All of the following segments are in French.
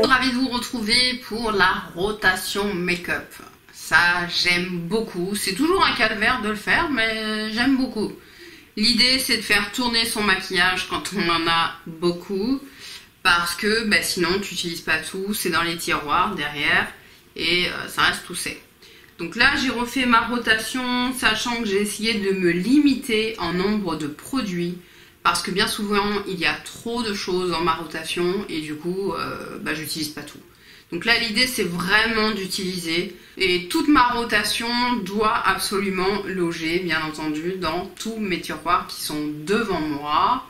Ravie de vous retrouver pour la rotation make-up. Ça, j'aime beaucoup. C'est toujours un calvaire de le faire, mais j'aime beaucoup. L'idée, c'est de faire tourner son maquillage quand on en a beaucoup. Parce que sinon, tu n'utilises pas tout. C'est dans les tiroirs derrière. Et ça reste tout sec. Donc là, j'ai refait ma rotation, sachant que j'ai essayé de me limiter en nombre de produits. Parce que bien souvent, il y a trop de choses dans ma rotation et du coup, j'utilise pas tout. Donc là, l'idée, c'est vraiment d'utiliser. Et toute ma rotation doit absolument loger, bien entendu, dans tous mes tiroirs qui sont devant moi.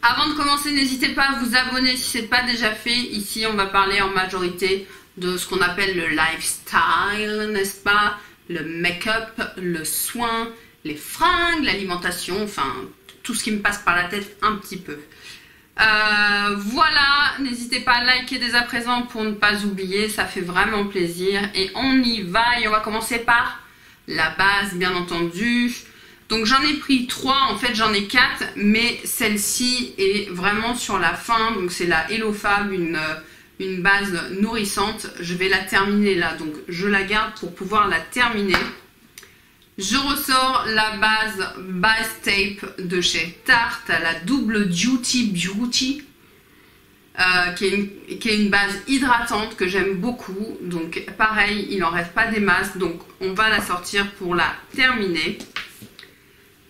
Avant de commencer, n'hésitez pas à vous abonner si ce n'est pas déjà fait. Ici, on va parler en majorité de ce qu'on appelle le lifestyle, n'est-ce pas? Le make-up, le soin, les fringues, l'alimentation, enfin tout ce qui me passe par la tête un petit peu. Voilà, n'hésitez pas à liker dès à présent pour ne pas oublier, ça fait vraiment plaisir. Et on y va, et on va commencer par la base, bien entendu. Donc j'en ai pris 3, en fait j'en ai 4, mais celle-ci est vraiment sur la fin. Donc c'est la Hello Fab, une base nourrissante. Je vais la terminer là, donc je la garde pour pouvoir la terminer. Je ressors la base Base Tape de chez Tarte, la Double Duty Beauty, qui est une base hydratante que j'aime beaucoup. Donc pareil, il n'en reste pas des masses, donc on va la sortir pour la terminer.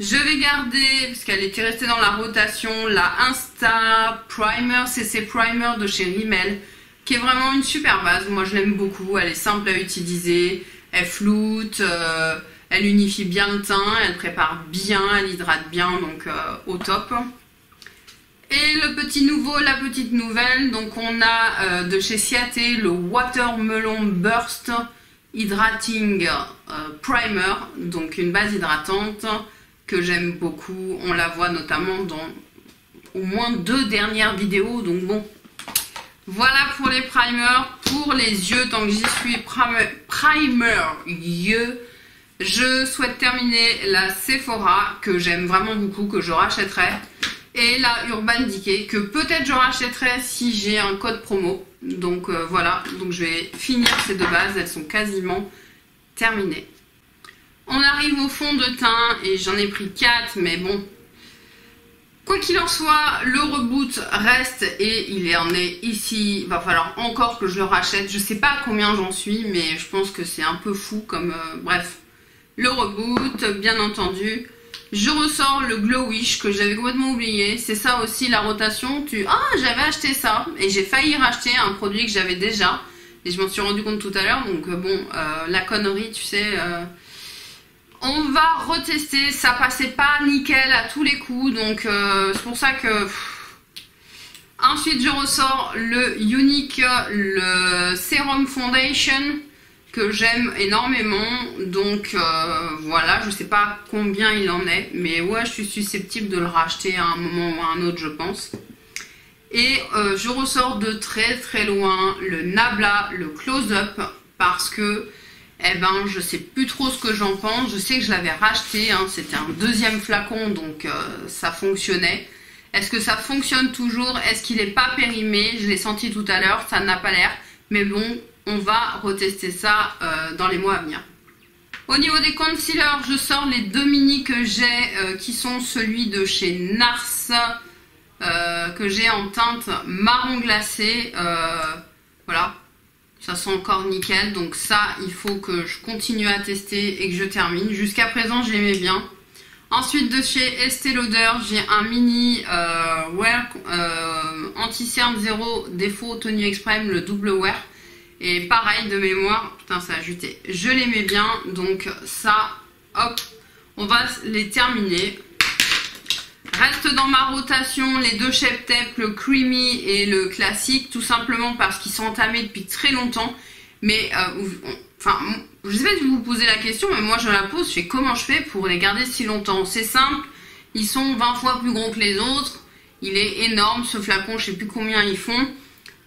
Je vais garder, parce qu'elle était restée dans la rotation, la Insta Primer, CC Primer de chez Rimmel, qui est vraiment une super base. Moi je l'aime beaucoup, elle est simple à utiliser, elle floute, elle unifie bien le teint, elle prépare bien, elle hydrate bien, donc au top. Et le petit nouveau, la petite nouvelle, donc on a de chez Ciaté le Watermelon Burst Hydrating Primer, donc une base hydratante que j'aime beaucoup. On la voit notamment dans au moins 2 dernières vidéos, donc bon. Voilà pour les primers. Pour les yeux, tant que j'y suis, primer yeux. Je souhaite terminer la Sephora, que j'aime vraiment beaucoup, que je rachèterai. Et la Urban Decay, que peut-être je rachèterai si j'ai un code promo. Donc voilà, donc je vais finir ces 2 bases, elles sont quasiment terminées. On arrive au fond de teint, et j'en ai pris 4, mais bon. Quoi qu'il en soit, le reboot reste, et il en est ici. Il va falloir encore que je le rachète. Je sais pas à combien j'en suis, mais je pense que c'est un peu fou comme... bref. Le reboot, bien entendu. Je ressors le Glow Wish que j'avais complètement oublié. C'est ça aussi la rotation. Ah, j'avais acheté ça. Et j'ai failli racheter un produit que j'avais déjà. Et je m'en suis rendu compte tout à l'heure. Donc bon, la connerie, tu sais. On va retester. Ça passait pas nickel à tous les coups. Donc c'est pour ça que... Ensuite, je ressors le Unique, le Serum Foundation, que j'aime énormément, donc voilà, je sais pas combien il en est, mais ouais, je suis susceptible de le racheter à un moment ou à un autre, je pense. Et je ressors de très très loin le Nabla, le Close-Up, parce que je sais plus trop ce que j'en pense. Je sais que je l'avais racheté, hein, c'était un 2e flacon, donc ça fonctionnait. Est-ce que ça fonctionne toujours? Est-ce qu'il n'est pas périmé? Je l'ai senti tout à l'heure, ça n'a pas l'air, mais bon, on va retester ça dans les mois à venir. Au niveau des concealers, je sors les 2 mini que j'ai, qui sont celui de chez Nars, que j'ai en teinte marron glacé. Voilà, ça sent encore nickel. Donc ça, il faut que je continue à tester et que je termine. Jusqu'à présent, je l'aimais bien. Ensuite, de chez Estée Lauder, j'ai un mini wear anti-cerne 0 défaut Tony Exprime, le double wear. Et pareil, de mémoire, putain ça a juté, je l'aimais bien, donc ça, hop, on va les terminer. Reste dans ma rotation les 2 Shape Tape, le Creamy et le classique, tout simplement parce qu'ils sont entamés depuis très longtemps. Mais, je sais pas si vous vous posez la question, mais moi je la pose, je fais comment je fais pour les garder si longtemps. C'est simple, ils sont 20 fois plus gros que les autres, il est énorme ce flacon, je sais plus combien ils font.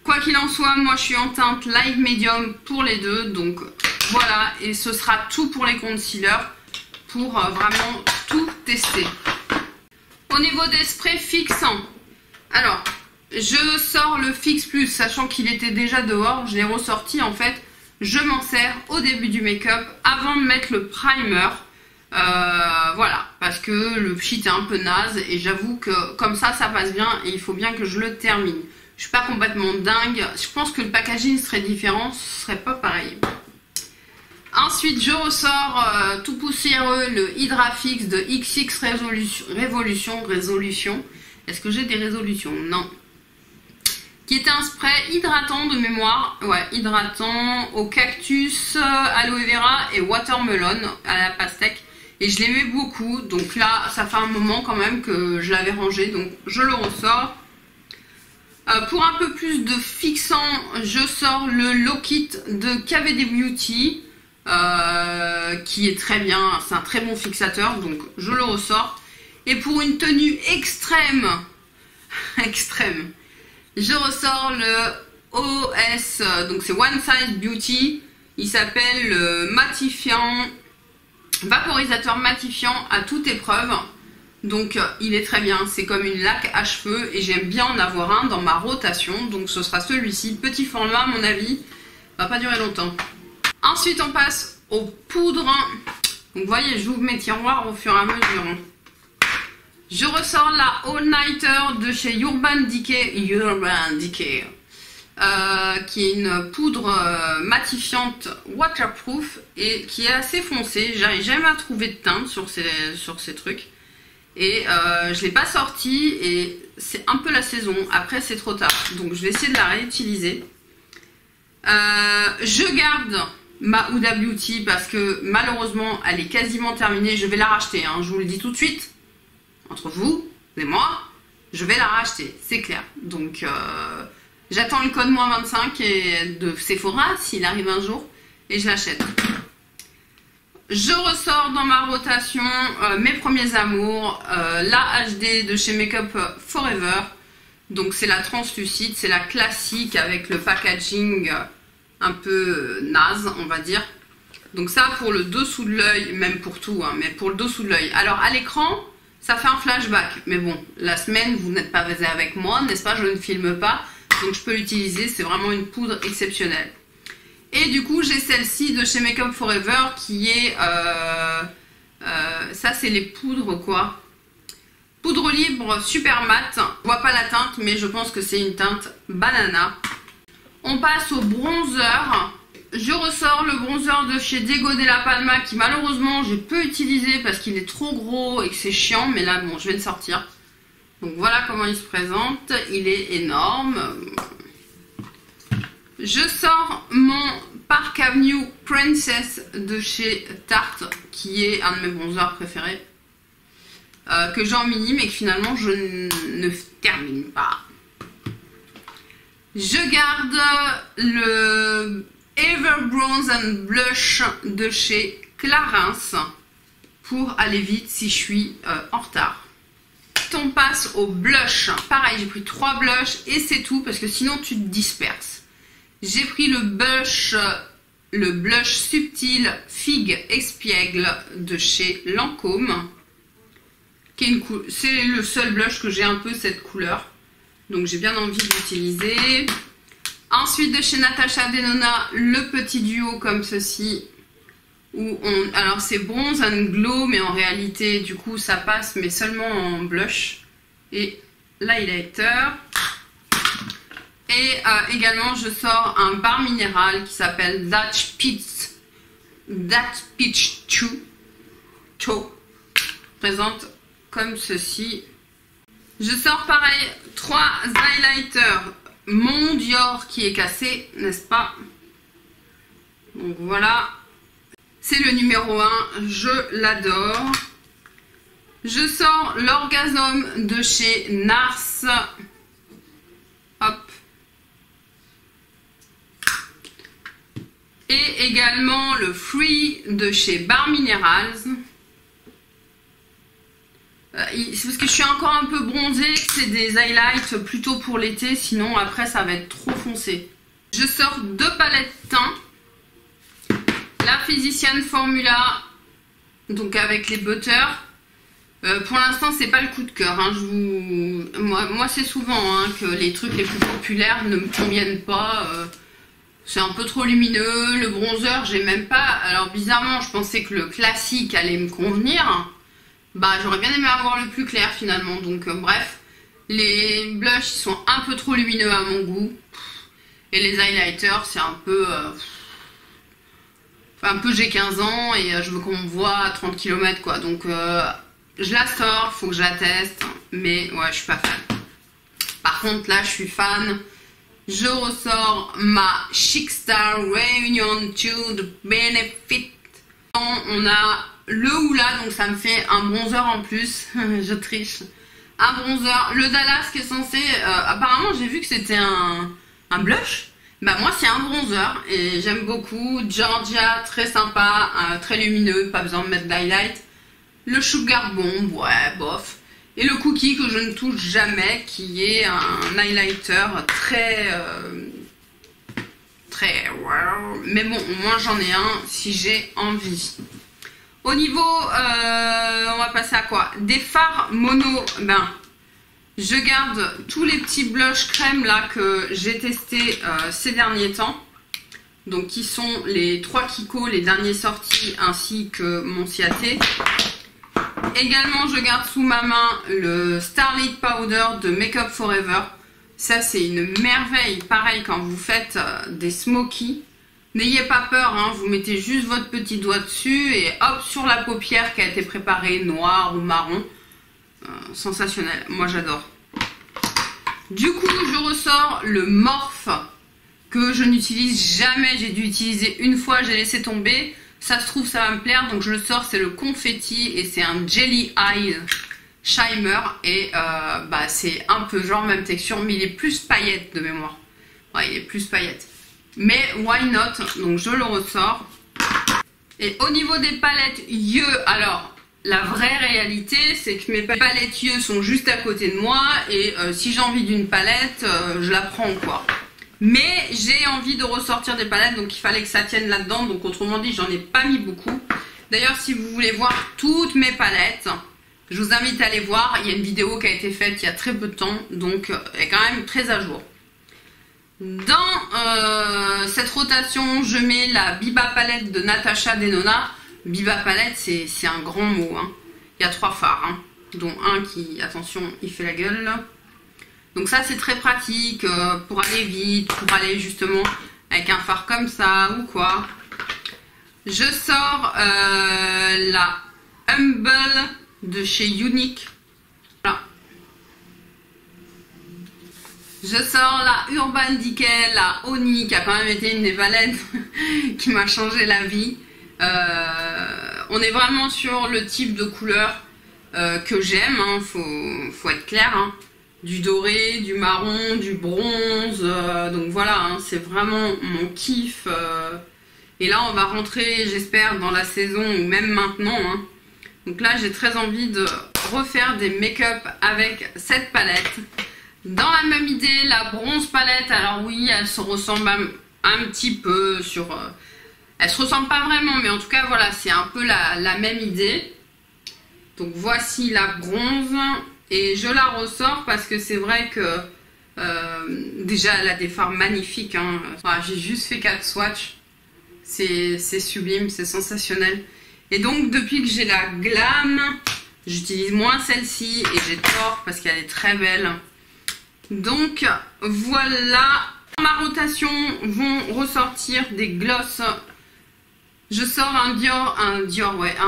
Quoi qu'il en soit, moi je suis en teinte light medium pour les 2, donc voilà, et ce sera tout pour les concealers, pour vraiment tout tester. Au niveau des sprays fixants, alors Je sors le Fix Plus, sachant qu'il était déjà dehors. Je l'ai ressorti en fait. Je m'en sers au début du make-up avant de mettre le primer. Voilà, parce que le pchit est un peu naze et j'avoue que comme ça passe bien et il faut bien que je le termine. Je suis pas complètement dingue. Je pense que le packaging serait différent, ce serait pas pareil. Ensuite, je ressors tout poussiéreux le Hydrafix de XX Résolution. Est-ce que j'ai des résolutions? Non. Qui était un spray hydratant de mémoire. Ouais, hydratant au cactus, aloe vera et watermelon à la pastèque. Et je l'aimais beaucoup. Donc là, ça fait un moment quand même que je l'avais rangé. Donc je le ressors. Pour un peu plus de fixant, je sors le Lock It de KVD Beauty. Qui est très bien, c'est un très bon fixateur, donc je le ressors. Et pour une tenue extrême, je ressors le OS, donc c'est One Size Beauty. Il s'appelle le matifiant, vaporisateur matifiant à toute épreuve. Donc il est très bien, c'est comme une laque à cheveux et j'aime bien en avoir un dans ma rotation. Donc ce sera celui-ci, petit format à mon avis, va pas durer longtemps. Ensuite, on passe aux poudres. Donc, vous voyez, j'ouvre mes tiroirs au fur et à mesure. Je ressors la All Nighter de chez Urban Decay, qui est une poudre matifiante waterproof et qui est assez foncée. J'arrive jamais à trouver de teinte sur ces trucs. Et je ne l'ai pas sortie et c'est un peu la saison. Après, c'est trop tard. Donc, je vais essayer de la réutiliser. Je garde ma Huda Beauty parce que malheureusement elle est quasiment terminée. Je vais la racheter, hein, je vous le dis tout de suite, entre vous et moi, je vais la racheter, c'est clair. Donc j'attends le code -25 de Sephora s'il arrive un jour et je l'achète. Je ressors dans ma rotation mes premiers amours, la HD de chez Make Up Forever. Donc c'est la translucide, c'est la classique avec le packaging un peu naze, on va dire. Donc ça pour le dessous de l'œil, même pour tout, hein, mais pour le dessous de l'œil. Alors à l'écran, ça fait un flashback. Mais bon, la semaine, vous n'êtes pas avec moi, n'est-ce pas? Je ne filme pas, donc je peux l'utiliser. C'est vraiment une poudre exceptionnelle. Et du coup, j'ai celle-ci de chez Make Up Forever qui est... ça, c'est les poudres, quoi. Poudre libre super mat. Je vois pas la teinte, mais je pense que c'est une teinte banana. On passe au bronzer. Je ressors le bronzer de chez Diego Della Palma qui malheureusement j'ai peu utilisé parce qu'il est trop gros et que c'est chiant. Mais là, bon, je vais le sortir. Donc voilà comment il se présente. Il est énorme. Je sors mon Park Avenue Princess de chez Tarte qui est un de mes bronzers préférés. Que j'ai en mini mais que finalement je ne termine pas. Je garde le Ever Bronze and Blush de chez Clarins pour aller vite si je suis en retard. On passe au blush. Pareil, j'ai pris 3 blushs et c'est tout parce que sinon tu te disperses. J'ai pris le blush subtil Figue Espiègle de chez Lancôme. C'est le seul blush que j'ai un peu cette couleur. Donc j'ai bien envie de l'utiliser. Ensuite de chez Natasha Denona, le petit duo comme ceci. Alors c'est Bronze and Glow, mais en réalité du coup ça passe, mais seulement en blush. Et l'highlighter. Et également je sors un bar minéral qui s'appelle That Peach Cho. Présente comme ceci. Je sors pareil 3 highlighters Mon Dior qui est cassé, n'est-ce pas? Donc voilà. C'est le numéro 1, je l'adore. Je sors l'Orgasme de chez Nars. Hop. Et également le Free de chez Bar Minerals. C'est parce que je suis encore un peu bronzée, c'est des highlights plutôt pour l'été, sinon après ça va être trop foncé. Je sors 2 palettes teint. La Physician Formula, donc avec les butters. Pour l'instant, c'est pas le coup de cœur. Hein. Moi c'est souvent hein, que les trucs les plus populaires ne me conviennent pas. C'est un peu trop lumineux. Le bronzer, j'ai même pas. Alors bizarrement, je pensais que le classique allait me convenir. Bah, j'aurais bien aimé avoir le plus clair finalement. Donc bref, les blushs ils sont un peu trop lumineux à mon goût. Et les highlighters, c'est un peu... j'ai 15 ans et je veux qu'on me voit à 30 km quoi. Donc je la sors, faut que je la teste. Mais ouais, je suis pas fan. Par contre, là, je suis fan. Je ressors ma Chic Star Reunion 2 de Benefit. On a le Hoola, donc ça me fait un bronzer en plus. Je triche. Un bronzer. Le Dallas qui est censé... apparemment, j'ai vu que c'était un blush. Bah moi, c'est un bronzer et j'aime beaucoup. Georgia, très sympa, très lumineux, pas besoin de mettre d'highlight. Le Sugar Bomb, ouais, bof. Et le Cookie que je ne touche jamais, qui est un highlighter très... mais bon, au moins j'en ai un si j'ai envie. Au niveau... on va passer à quoi? Des fards mono, ben... Je garde tous les petits blushs crème là que j'ai testés ces derniers temps. Donc qui sont les 3 Kiko, les derniers sortis, ainsi que mon Ciaté. Également je garde sous ma main le Starlit Powder de Make Up Forever. Ça c'est une merveille, pareil quand vous faites des smokies. N'ayez pas peur, hein, vous mettez juste votre petit doigt dessus et hop sur la paupière qui a été préparée noire ou marron. Sensationnel, moi j'adore. Du coup je ressors le Morphe que je n'utilise jamais, j'ai dû utiliser une fois, j'ai laissé tomber. Ça se trouve ça va me plaire, donc je le sors, c'est le Confetti et c'est un Jelly Eye Shimmer et bah, c'est un peu genre même texture, mais il est plus paillette de mémoire. Ouais, il est plus paillette. Mais why not? Donc je le ressors. Et au niveau des palettes yeux, alors la vraie réalité, c'est que mes palettes yeux sont juste à côté de moi et si j'ai envie d'une palette, je la prends quoi. Mais j'ai envie de ressortir des palettes, donc il fallait que ça tienne là-dedans. Donc autrement dit, j'en ai pas mis beaucoup. D'ailleurs, si vous voulez voir toutes mes palettes, je vous invite à aller voir. Il y a une vidéo qui a été faite il y a très peu de temps, donc elle est quand même très à jour. Dans cette rotation, je mets la Biba Palette de Natasha Denona. Biba Palette, c'est un grand mot. Hein. Il y a 3 fards, hein, dont un qui, attention, il fait la gueule. Donc ça, c'est très pratique pour aller vite, pour aller justement avec un fard comme ça ou quoi. Je sors la Humble de chez Unique. Voilà. Je sors la Urban Decay, la Oni, qui a quand même été une des palettes qui m'a changé la vie. On est vraiment sur le type de couleur que j'aime, hein, faut être clair. Hein. Du doré, du marron, du bronze, donc voilà, hein, c'est vraiment mon kiff. Et là, on va rentrer, j'espère, dans la saison ou même maintenant. Hein. Donc là, j'ai très envie de refaire des make-up avec cette palette. Dans la même idée, la bronze palette, alors oui, elle se ressemble un petit peu sur... elle se ressemble pas vraiment, mais en tout cas, voilà, c'est un peu la même idée. Donc voici la bronze. Et je la ressors parce que c'est vrai que déjà elle a des fards magnifiques. Hein. Voilà, j'ai juste fait 4 swatchs. C'est sublime, c'est sensationnel. Et donc depuis que j'ai la Glam, j'utilise moins celle-ci et j'ai tort parce qu'elle est très belle. Donc voilà, dans ma rotation vont ressortir des glosses. Je sors un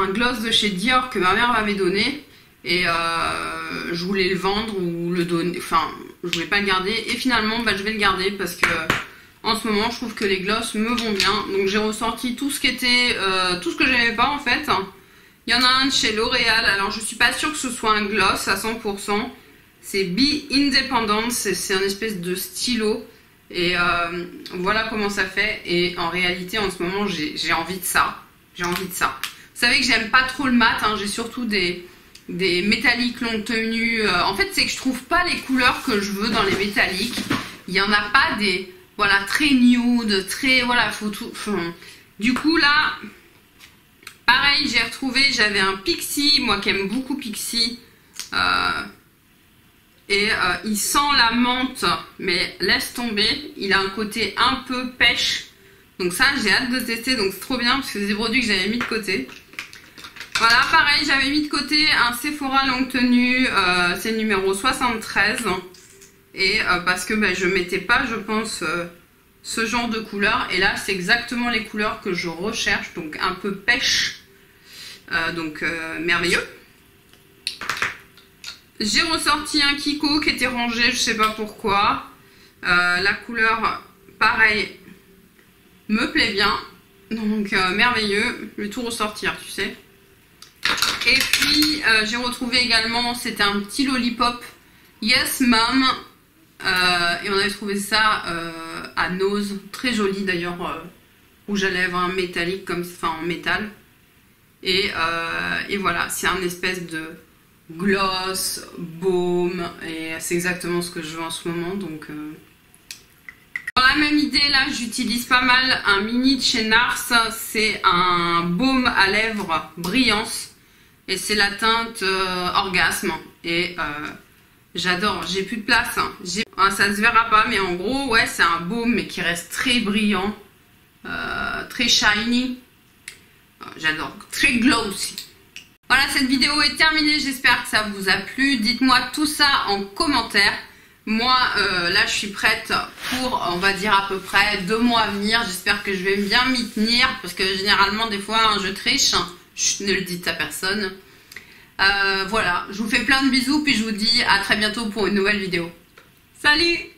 gloss de chez Dior que ma mère m'avait donné. Et je voulais le vendre ou le donner, enfin je voulais pas le garder et finalement bah, je vais le garder parce que en ce moment je trouve que les glosses me vont bien. Donc j'ai ressorti tout ce qui était, tout ce que j'aimais pas en fait. Il y en a un de chez L'Oréal, alors je suis pas sûre que ce soit un gloss à 100%. C'est Be Independent, c'est un espèce de stylo et voilà comment ça fait. Et en réalité en ce moment j'ai envie de ça, j'ai envie de ça. Vous savez que j'aime pas trop le mat, hein, j'ai surtout des métalliques longue tenue. En fait, c'est que je trouve pas les couleurs que je veux dans les métalliques. Il y en a pas des, voilà, très nude, très, voilà, faut tout. Enfin, du coup là, Pareil, j'ai retrouvé, j'avais un Pixi, moi qui aime beaucoup Pixi. Il sent la menthe, mais laisse tomber. Il a un côté un peu pêche. Donc ça, j'ai hâte de tester, donc c'est trop bien parce que c'est des produits que j'avais mis de côté. Voilà, pareil, j'avais mis de côté un Sephora longue tenue, c'est le numéro 73. Et parce que je mettais pas, je pense, ce genre de couleur. Et là, c'est exactement les couleurs que je recherche, donc un peu pêche. Merveilleux. J'ai ressorti un Kiko qui était rangé, je sais pas pourquoi. La couleur, pareil, me plaît bien. Donc merveilleux, je vais tout ressortir, tu sais. Et puis j'ai retrouvé également, c'était un petit lollipop Yes Mom. Et on avait trouvé ça à Nose, très joli d'ailleurs, rouge à lèvres, hein, métallique, comme en métal. Et voilà, c'est un espèce de gloss, baume, et c'est exactement ce que je veux en ce moment. Donc dans la même idée, là j'utilise pas mal un mini de chez Nars, c'est un baume à lèvres brillance et c'est la teinte orgasme. Et j'adore, j'ai plus de place, hein. Ça se verra pas, mais en gros ouais, c'est un baume mais qui reste très brillant, très shiny. J'adore, très glossy. Voilà, cette vidéo est terminée, j'espère que ça vous a plu. Dites-moi tout ça en commentaire. Moi, là, je suis prête pour, on va dire, à peu près 2 mois à venir. J'espère que je vais bien m'y tenir, parce que généralement, des fois, je triche. Je ne le dites à personne. Voilà, je vous fais plein de bisous, puis je vous dis à très bientôt pour une nouvelle vidéo. Salut!